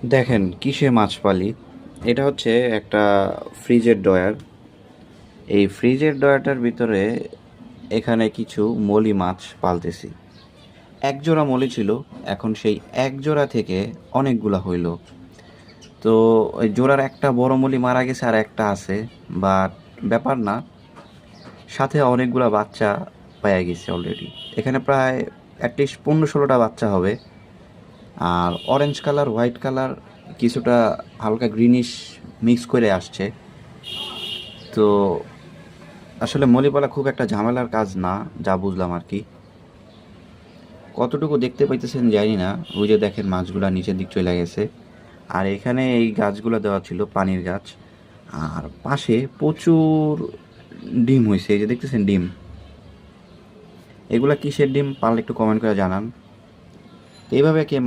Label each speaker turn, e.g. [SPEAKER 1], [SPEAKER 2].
[SPEAKER 1] দেখেন কিসে মাছ পালি। এটা হচ্ছে একটা ফ্রিজের ড্রয়ার। এই ফ্রিজের ড্রয়ারটার ভিতরে এখানে কিছু মলি মাছ পালতেছি। এক জোড়া মলি ছিল, এখন সেই এক জোড়া থেকে অনেকগুলা হইল। তো ওই জোড়ার একটা বড় মলি মারা গেছে আর একটা আছে, বাট ব্যাপার না, সাথে অনেকগুলা বাচ্চা পাওয়া গেছে অলরেডি। এখানে প্রায় অ্যাটলিস্ট 15-16টা বাচ্চা হবে। আর অরেঞ্জ কালার, হোয়াইট কালার, কিছুটা হালকা গ্রিনিশ মিক্স করে আসছে। তো আসলে মলিপালা খুব একটা ঝামেলার কাজ না, যা বুঝলাম আর কি। কতটুকু দেখতে পাইতেছেন জানি না, ওই যে দেখেন মাছগুলা নিচের দিক চলে গেছে। আর এখানে এই গাছগুলো দেওয়া ছিল পানির গাছ। আর পাশে প্রচুর ডিম হয়েছে, এই যে দেখতেছেন ডিম। এগুলা কিসের ডিম পারলে একটু কমেন্ট করে জানান। তো এইভাবে কি